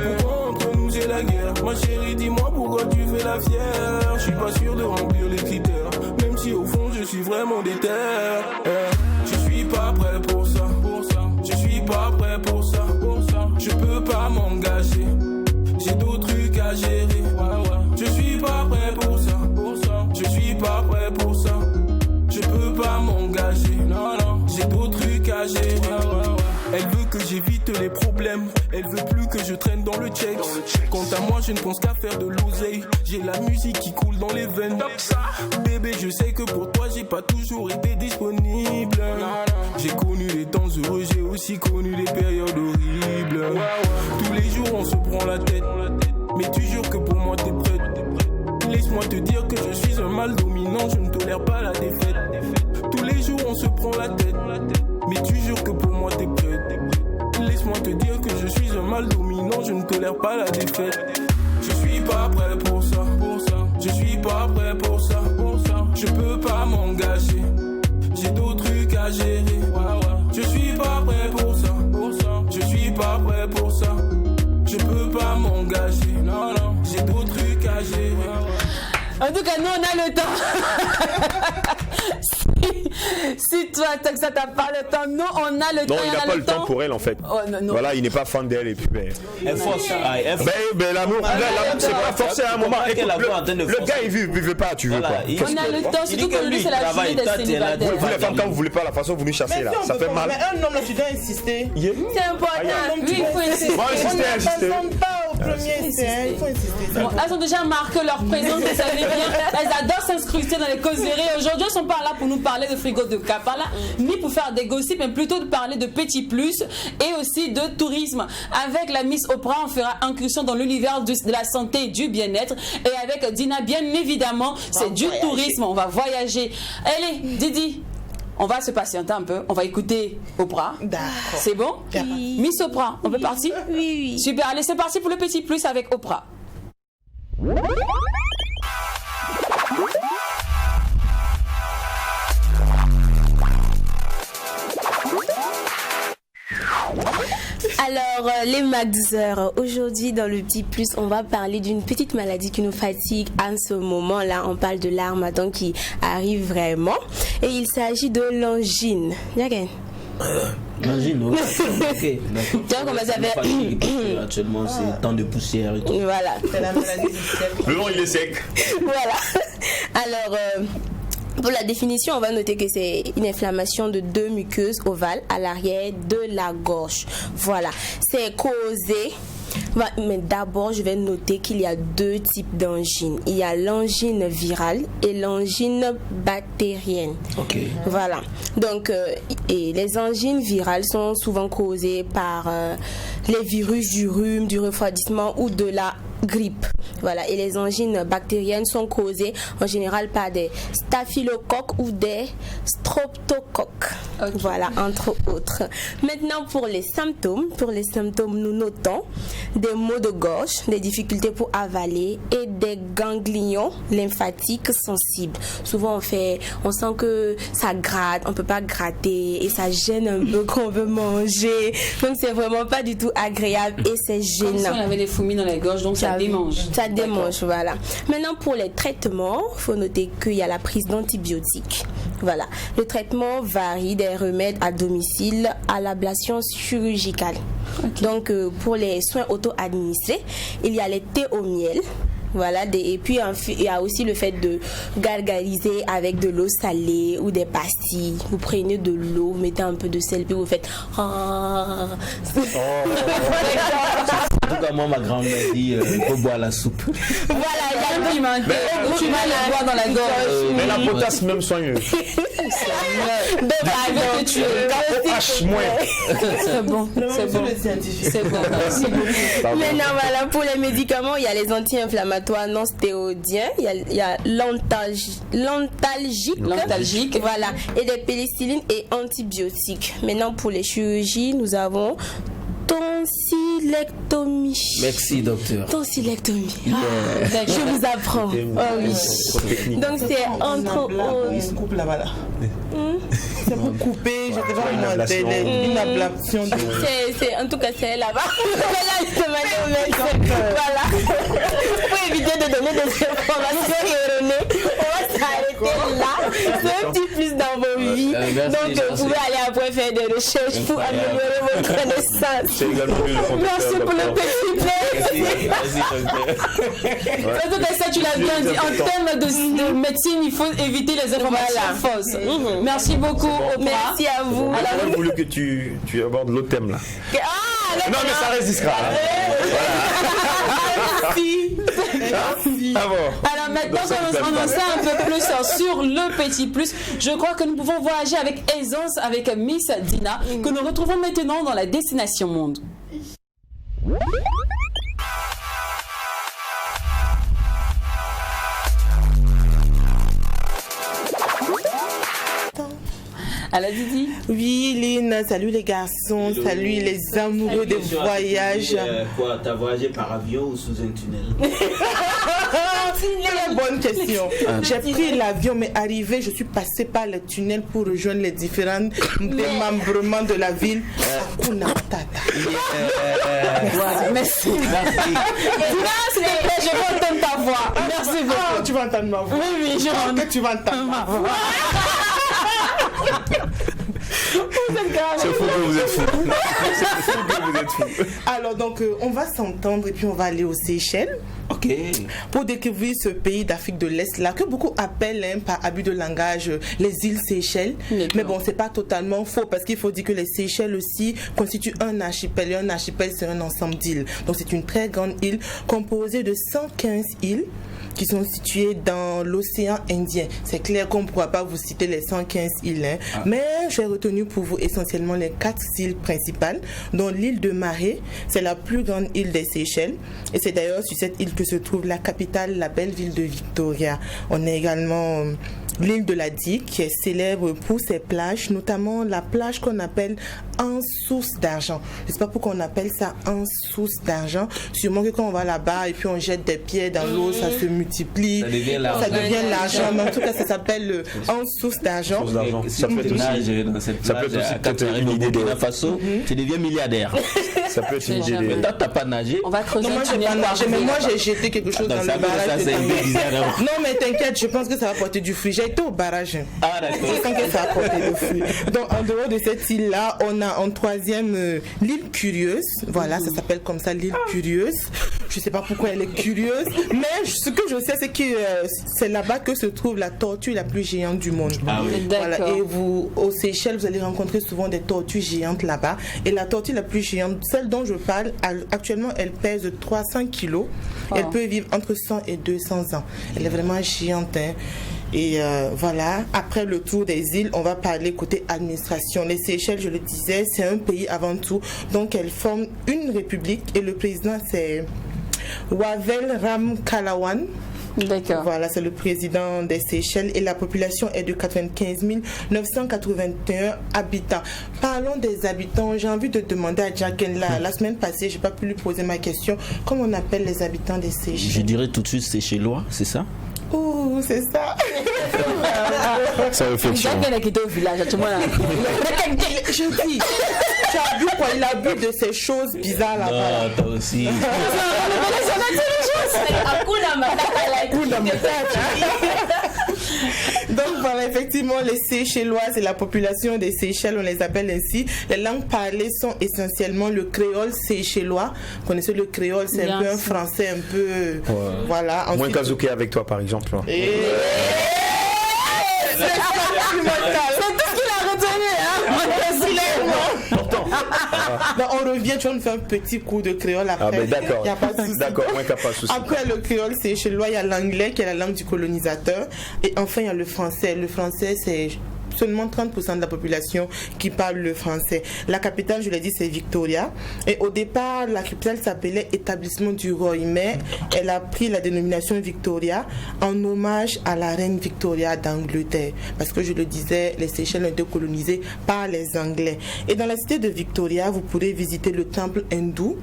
Pourquoi entre nous c'est la guerre? Ma chérie, dis-moi pourquoi tu fais la fière. Je suis pas sûr de remplir les critères, même si au fond je suis vraiment déter. Je suis pas prêt pour ça. Je suis pas prêt pour ça. Je peux pas m'engager, j'ai d'autres trucs à gérer. Je suis pas prêt pour ça. Je suis pas prêt pour ça. Je peux pas m'engager, j'ai d'autres trucs à gérer. Elle veut que j'évite les problèmes. Elle veut plus que je traîne dans le check. Quant à moi je ne pense qu'à faire de l'oseille. J'ai la musique qui coule dans les veines. Bébé je sais que pour toi j'ai pas toujours été disponible. J'ai connu les temps heureux, j'ai aussi connu les périodes horribles. Tous les jours on se prend la tête, mais tu jures que pour moi t'es prête. Laisse-moi te dire que je suis un mal dominant, je ne tolère pas la défaite. Tous les jours on se prend la tête, mais tu jures que pour moi t'es prête. Laisse-moi te dire que je suis un mal dominant, je ne tolère pas la défaite. Je suis pas prêt pour ça. Je suis pas prêt pour ça. Je peux pas m'engager, j'ai d'autres trucs à gérer. Je suis pas prêt pour ça. Je suis pas prêt pour ça. Je peux pas m'engager, j'ai d'autres trucs à gérer. En tout cas, nous, on a le temps. si toi, tant que ça t'a pas le temps, nous, on a le temps. Non, il n'a pas le temps pour elle, en fait. Oh, non. Voilà, il n'est pas fan d'elle. Et puis, elle force. Ben, l'amour, c'est pas forcé à un moment. Écoute, le gars, il veut pas, tu veux quoi. On a le temps, surtout que lui, c'est la journée des célibataires. Vous, les femmes, quand vous voulez pas, la façon vous nous chassez, là, ça fait mal. Mais un homme, là, tu dois insister. C'est important. Oui, il faut insister. Moi, insister. Il faut insister. Bon, elles ont déjà marqué leur présence, vous savez bien. Elles adorent s'incruster dans les causeries. Aujourd'hui, elles ne sont pas là pour nous parler de frigo de Kapala, ni pour faire des gossips, mais plutôt de parler de petits plus et aussi de tourisme. Avec la Miss Oprah, on fera incursion dans l'univers de la santé et du bien-être. Et avec Dina, bien évidemment, c'est du tourisme. On va voyager. Allez, Didi. On va se patienter un peu. On va écouter Oprah. D'accord. C'est bon? Oui. Miss Oprah, on peut partir? Oui. Super. Allez, c'est parti pour le petit plus avec Oprah. Et ma douceur, aujourd'hui dans le Petit Plus, on va parler d'une petite maladie qui nous fatigue en ce moment-là. On parle de l'harmattan qui arrive vraiment. Et il s'agit de l'angine. L'angine, ok. Tiens, comment ça fait actuellement, c'est temps de poussière et tout. Voilà. C'est la maladie du ciel. Le long, il est sec. Voilà. Alors... pour la définition, on va noter que c'est une inflammation de 2 muqueuses ovales à l'arrière de la gorge. Voilà. C'est causé... Mais d'abord, je vais noter qu'il y a 2 types d'angines. Il y a l'angine virale et l'angine bactérienne. Ok. Voilà. Donc, et les angines virales sont souvent causées par les virus du rhume, du refroidissement ou de la grippe. Voilà. Et les angines bactériennes sont causées en général par des staphylocoques ou des streptocoques. Okay. Voilà, entre autres. Maintenant, pour les symptômes, nous notons des maux de gorge, des difficultés pour avaler et des ganglions lymphatiques sensibles. Souvent, on sent que ça gratte, on peut pas gratter et ça gêne un peu quand on veut manger. Donc, c'est vraiment pas du tout agréable et c'est gênant. Comme si on avait des fourmis dans les gorges, donc ça démange. Ça démange, voilà. Maintenant, pour les traitements, il faut noter qu'il y a la prise d'antibiotiques. Voilà. Le traitement varie des remèdes à domicile à l'ablation chirurgicale. Okay. Donc, pour les soins auto-administrés, il y a les thés au miel. Voilà, et puis il y a aussi le fait de gargariser avec de l'eau salée ou des pastilles. Vous prenez de l'eau, vous mettez un peu de sel, puis vous faites. En tout cas, moi, ma grand-mère dit il faut boire la soupe. Voilà, il y a le piment. Tu vas le boire dans la gorge. Mais la potasse, même soigneux. C'est bon. C'est bon. C'est bon. Maintenant, voilà, pour les médicaments, il y a les anti-inflammatoires non stéroïdiens, il y a l'antalgique, voilà, et des pénicillines et antibiotiques. Maintenant, pour les chirurgies, nous avons tonsillectomie. Merci, docteur. Tonsillectomie. Je vous apprends. Oui. Donc, c'est entre autres. Coupe là, voilà. C'est pour couper, je te vois une ablation. En tout cas, c'est là-bas. Voilà. Pour éviter de donner des informations erronées, on va s'arrêter là. C'est un petit plus dans vos vies. Donc, vous pouvez aller après faire des recherches pour améliorer votre connaissance. Merci pour le petit plaisir. En tout cas, ça, tu l'as bien dit. En termes de médecine, il faut éviter les informations fausses. Merci beaucoup. Merci à vous. Alors, j'ai voulu que tu abordes l'autre thème là. Non, mais ça reste discret. Merci. Alors maintenant, on en sait un peu plus sur le Petit Plus. Je crois que nous pouvons voyager avec aisance avec Miss Dina, que nous retrouvons maintenant dans la Destination Monde. À la Didi. Oui, Lynn, salut les garçons, salut les amoureux des voyages. Quoi, t'as voyagé par avion ou sous un tunnel? Très bonne question. J'ai pris l'avion, mais arrivé, je suis passé par le tunnel pour rejoindre les différents démembrements de la ville. Hakuna Matata. Merci. Dina, s'il te plaît, je veux entendre ta voix. Merci beaucoup. Tu vas entendre ma voix. Oui, je veux entendre. Tu vas entendre ma voix. C'est fou que vous êtes fou. C'est fou que vous êtes fou. Alors donc on va s'entendre et puis on va aller aux Seychelles. Ok. Pour découvrir ce pays d'Afrique de l'Est là que beaucoup appellent par abus de langage les îles Seychelles. Mais bon, c'est pas totalement faux parce qu'il faut dire que les Seychelles aussi constituent un archipel. Et un archipel, c'est un ensemble d'îles. Donc c'est une très grande île composée de 115 îles qui sont situées dans l'océan Indien. C'est clair qu'on ne pourra pas vous citer les 115 îles, hein. Mais j'ai retenu pour vous essentiellement les 4 îles principales, dont l'île de Mahé, c'est la plus grande île des Seychelles. Et c'est d'ailleurs sur cette île que se trouve la capitale, la belle ville de Victoria. On a également l'île de la Digue qui est célèbre pour ses plages, notamment la plage qu'on appelle en source d'argent. Je ne sais pas pourquoi on appelle ça en source d'argent. Sûrement que quand on va là-bas et puis on jette des pierres dans l'eau, ça se multiplie. Ça devient l'argent. Mais en tout cas, ça s'appelle en source d'argent. Ça peut être aussi quand tu arrives au Burkina Faso, tu deviens milliardaire. Ça peut être une idée. Mais toi, t'as pas nagé. On va creuser. Non, moi, j'ai pas nagé, mais moi, j'ai jeté quelque chose dans le barrage. Non, mais t'inquiète, je pense que ça va porter du fruit. J'ai été au barrage. Ah, d'accord. Je sens que ça va porter du fruit. Donc, en dehors de cette île-là, on a en troisième l'île Curieuse. Voilà, ça s'appelle comme ça, l'île Curieuse. Je sais pas pourquoi elle est curieuse, mais ce que je sais, c'est que c'est là-bas que se trouve la tortue la plus géante du monde. Ah oui. Voilà. Et vous, aux Seychelles, vous allez rencontrer souvent des tortues géantes là-bas. Et la tortue la plus géante, celle dont je parle, actuellement, elle pèse 300 kilos. Oh. Elle peut vivre entre 100 et 200 ans. Elle est vraiment géante, hein. Et voilà, après le tour des îles, on va parler côté administration. Les Seychelles, je le disais, c'est un pays avant tout. Donc, elles forment une république et le président, c'est Wavel Ramkalawan. D'accord. Voilà, c'est le président des Seychelles et la population est de 95 981 habitants. Parlons des habitants. J'ai envie de demander à Jacqueline, la semaine passée, je n'ai pas pu lui poser ma question. Comment on appelle les habitants des Seychelles? Je dirais tout de suite Seychellois, c'est ça? Oh, c'est ça. Ça réflexion. Jacqueline a quitté au village, tu vois. Je dis, tu as vu quoi? Il a bu de ces choses bizarres là-bas. Non, toi aussi. Donc voilà, effectivement, les Seychellois, c'est la population des Seychelles, on les appelle ainsi. Les langues parlées sont essentiellement le créole seychellois. Vous connaissez le créole, c'est un peu un français, un peu... Voilà. Ensuite, moins Kazouké avec toi, par exemple. C'est tout ce qu'il a retenu, hein. Donc, on revient, tu vas nous faire un petit coup de créole après. Ah ben d'accord. Il n'y a pas de souci. D'accord, moins qu'à pas de souci. Après le créole, c'est chez lui, il y a l'anglais qui est la langue du colonisateur. Et enfin, il y a le français. Le français, c'est seulement 30% de la population qui parle le français. La capitale, je l'ai dit, c'est Victoria. Et au départ, la capitale s'appelait Établissement du Roy, mais elle a pris la dénomination Victoria en hommage à la reine Victoria d'Angleterre. Parce que je le disais, les Seychelles ont été colonisées par les Anglais. Et dans la cité de Victoria, vous pourrez visiter le temple hindou.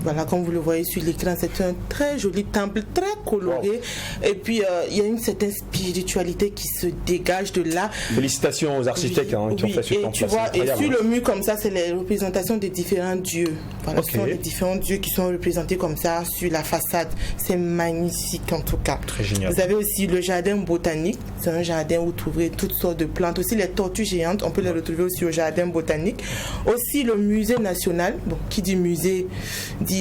Voilà, comme vous le voyez sur l'écran, c'est un très joli temple, très coloré. Wow. Et puis, il y a une certaine spiritualité qui se dégage de là. Félicitations aux architectes qui ont fait ce temple. Tu vois, et sur le mur, comme ça, c'est les représentations des différents dieux. Voilà, ce sont les différents dieux qui sont représentés comme ça sur la façade. C'est magnifique, en tout cas. Très génial. Vous avez aussi le jardin botanique. C'est un jardin où vous trouverez toutes sortes de plantes. Aussi, les tortues géantes, on peut les retrouver aussi au jardin botanique. Aussi, le musée national. Bon, qui dit musée dit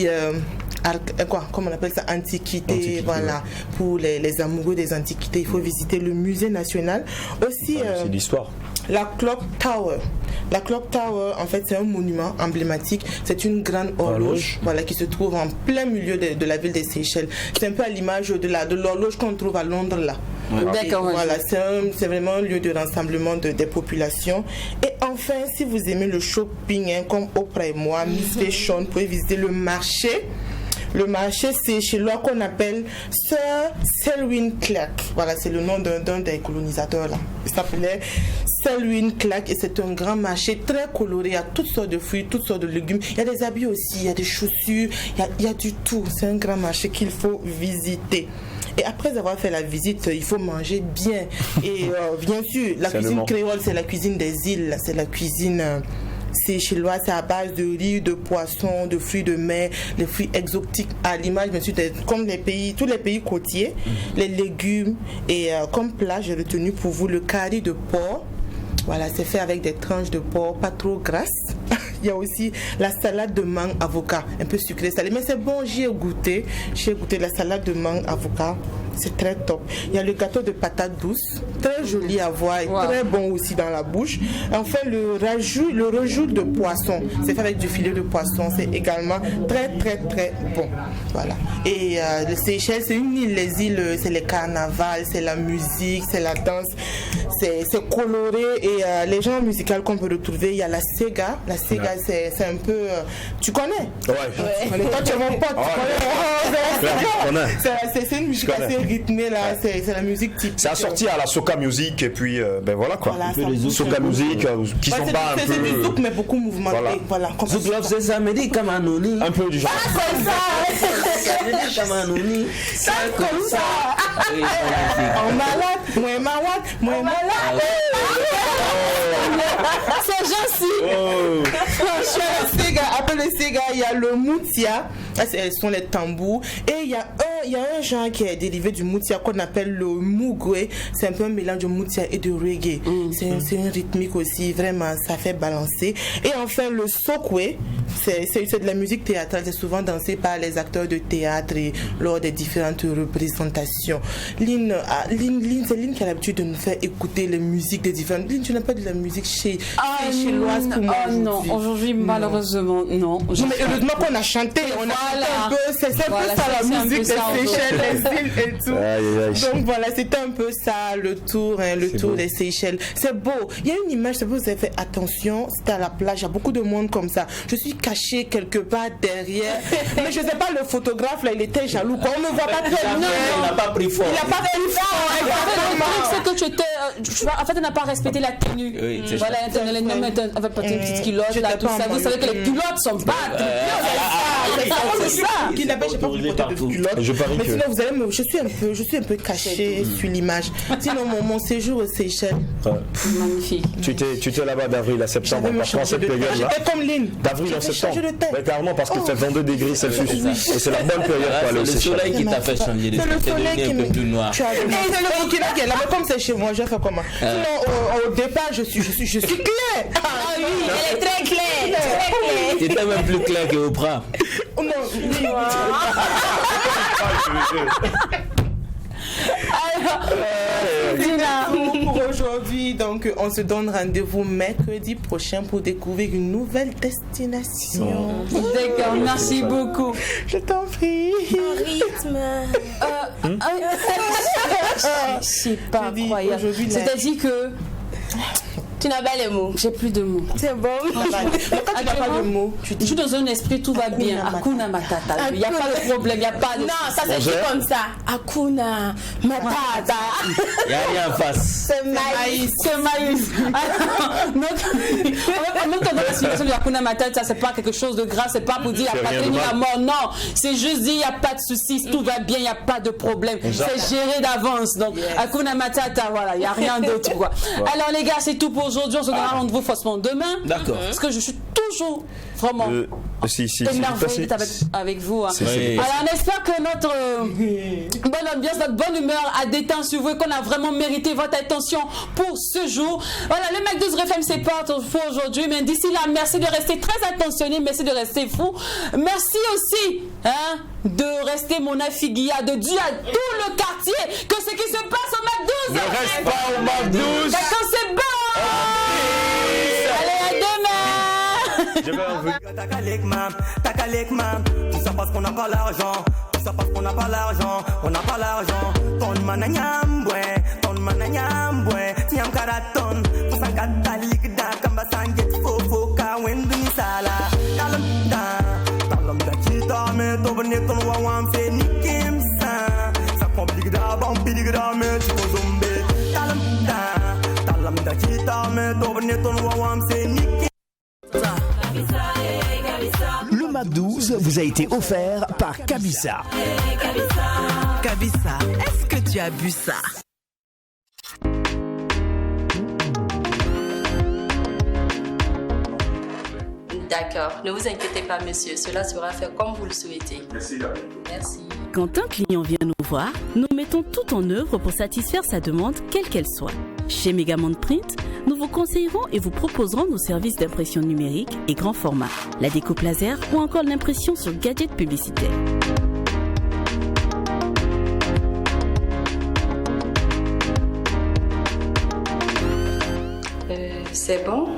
comment on appelle ça, antiquité, voilà, ouais. Pour les amoureux des antiquités, il faut visiter le musée national. Aussi, c'est l'histoire. La Clock Tower. La Clock Tower, en fait, c'est un monument emblématique. C'est une grande horloge, voilà, qui se trouve en plein milieu de la ville des Seychelles. C'est un peu à l'image de l'horloge qu'on trouve à Londres, là. Ouais. D'accord. Voilà, c'est vraiment un lieu de rassemblement des populations. Et enfin, si vous aimez le shopping, hein, comme Oprah et moi, Miss Fashion, vous pouvez visiter le marché. Le marché, c'est chez lui qu'on appelle Sir Selwyn Clark. Voilà, c'est le nom d'un des colonisateurs là. Il s'appelait Selwyn Clark et c'est un grand marché très coloré. Il y a toutes sortes de fruits, toutes sortes de légumes. Il y a des habits aussi, il y a des chaussures, il y a du tout. C'est un grand marché qu'il faut visiter. Et après avoir fait la visite, il faut manger bien. Et bien sûr, la cuisine créole, c'est la cuisine des îles. C'est la cuisine... C'est chez lui, c'est à base de riz, de poisson, de fruits de mer, les fruits exotiques à l'image, bien sûr, comme tous les pays côtiers, les légumes. Et comme plat, j'ai retenu pour vous le curry de porc. Voilà, c'est fait avec des tranches de porc, pas trop grasses. Il y a aussi la salade de mangue avocat, un peu sucré salé, mais c'est bon, j'y ai goûté la salade de mangue avocat. C'est très top. Il y a le gâteau de patates douces, très joli à voir et très bon aussi dans la bouche. Enfin, le rajout de poisson, c'est fait avec du filet de poisson, c'est également très très très bon. Voilà. Et les Seychelles, c'est une île. Les îles, c'est les carnavals, c'est la musique, c'est la danse, c'est coloré. Et les genres musicaux qu'on peut retrouver, il y a la Sega. La Sega, c'est un peu... tu connais? Ouais. Toi, tu es mon pote, tu connais? C'est une musique assez rythmé là, c'est la musique typique. C'est assorti à la soca music et puis ben voilà quoi. Soca music qui sont pas un peu. C'est du zouk mais beaucoup mouvementé. Voilà. Zouk love c'est samedi comme Anoni. Un peu du genre. Ah, comme ça. Comme Anoni. Ça comme ça. En malade, moi malade. C'est gentil. Après le Sega, il y a le Moutia. Ce sont les tambours. Et il y a un genre qui est dérivé du Moutia qu'on appelle le Mugwe. C'est un peu un mélange de Moutia et de reggae. C'est une rythmique aussi, vraiment, ça fait balancer. Et enfin, le Sokwe, c'est de la musique théâtrale. C'est souvent dansé par les acteurs de théâtre et lors des différentes représentations. Lynn, c'est Lynn qui a l'habitude de nous faire écouter les musiques des différentes. Lynn, tu n'as pas de la musique chinoise pour moi aujourd'hui. Non, aujourd'hui, malheureusement, non. Mais heureusement qu'on a chanté, on a un peu, c'est un peu ça la musique des Seychelles, les îles et tout. Donc voilà, c'était un peu ça, le tour des Seychelles. C'est beau. Il y a une image, c'est beau, vous avez fait attention, c'était à la plage, il y a beaucoup de monde comme ça. Je suis cachée quelque part derrière, mais je sais pas, le photographe là, il était jaloux. On ne voit pas très bien. Il n'a pas pris fort. Il n'a pas pris fort. C'est que tu étais, en fait, on n'a pas respecté la tenue. Voilà, les hommes avec une petite culotte là, tout ça. Vous savez que les culottes sont pas. C'est ça. Qui n'appelle, j'ai pas voulu porter de culotte. Mais sinon, vous allez me, je suis un peu cachée sur l'image. Sinon, mon séjour aux Seychelles. Magnifique. Tu étais là-bas d'avril à septembre. J'étais comme Lynn. D'avril à septembre. Carrément parce que c'est 22 degrés Celsius. Et c'est la bonne période pour aller aux Seychelles. C'est le soleil qui t'a fait changer de teint. C'est le soleil qui un peu plus noir. C'est le Burkina qui est là. Mais comme c'est chez moi, je vais faire comment? Sinon, au départ, je suis claire. Ah oui, elle est très claire. Tu étais même plus clair que Oprah. Non, pour aujourd'hui, donc on se donne rendez-vous mercredi prochain pour découvrir une nouvelle destination. D'accord, merci beaucoup. Je t'en prie. Rythme. C'est pas incroyable. C'est-à-dire que tu n'as pas les mots. J'ai plus de mots. C'est bon. Quand tu n'as pas de mots, je suis dans un esprit, tout va bien. Hakuna Matata. Il n'y a pas de problème, il n'y a pas de. Non, ça c'est comme ça. Hakuna Matata. Il n'y a rien en face. C'est maïs. C'est maïs. Donc, dans la situation de Hakuna Matata, c'est pas quelque chose de grave, c'est pas pour dire il n'y a pas de la mort. Non, c'est juste dire il n'y a pas de soucis, tout va bien, il n'y a pas de problème. C'est géré d'avance. Donc, Hakuna Matata, voilà, il n'y a rien d'autre. Alors, les gars, c'est tout pour aujourd'hui. On se donnera rendez-vous forcément demain. D'accord. Parce que je suis toujours vraiment émerveillée avec vous. Alors on espère que notre bonne ambiance, notre bonne humeur a déteint sur vous et qu'on a vraiment mérité votre attention pour ce jour. Voilà, le Mac 12 FM c'est pas pour aujourd'hui, mais d'ici là, merci de rester très attentionné, merci de rester fou. Merci aussi de rester mon affiguia, de dire à tout le quartier que ce qui se passe au Mac 12 ne reste pas au Mac 12. D'accord, c'est bon. Allez, à demain. Tout ça parce qu'on n'a pas l'argent. Tout ça parce qu'on n'a pas l'argent. On n'a pas l'argent. Ton mananyambwe. Ton mananyambwe. Tiam karaton. Pour ça katalik da. Kamba sanget fofo. Ka wenduni sala. Talam da. Talam da chita me. Tobne ton wawam fe nikim sa. Ça complique da. Bampidik da me. Chico zombe. Talam da. Talam da chita me. Tobne ton wawam fe nikim. Le Mac 12 vous a été offert par Kabissa. Kabissa, est-ce que tu as bu ça? D'accord, ne vous inquiétez pas monsieur, cela sera fait comme vous le souhaitez. Merci. Merci. Quand un client vient nous voir, nous mettons tout en œuvre pour satisfaire sa demande, quelle qu'elle soit. Chez Megamond Print, nous vous conseillerons et vous proposerons nos services d'impression numérique et grand format, la découpe laser ou encore l'impression sur gadgets publicitaires. C'est bon?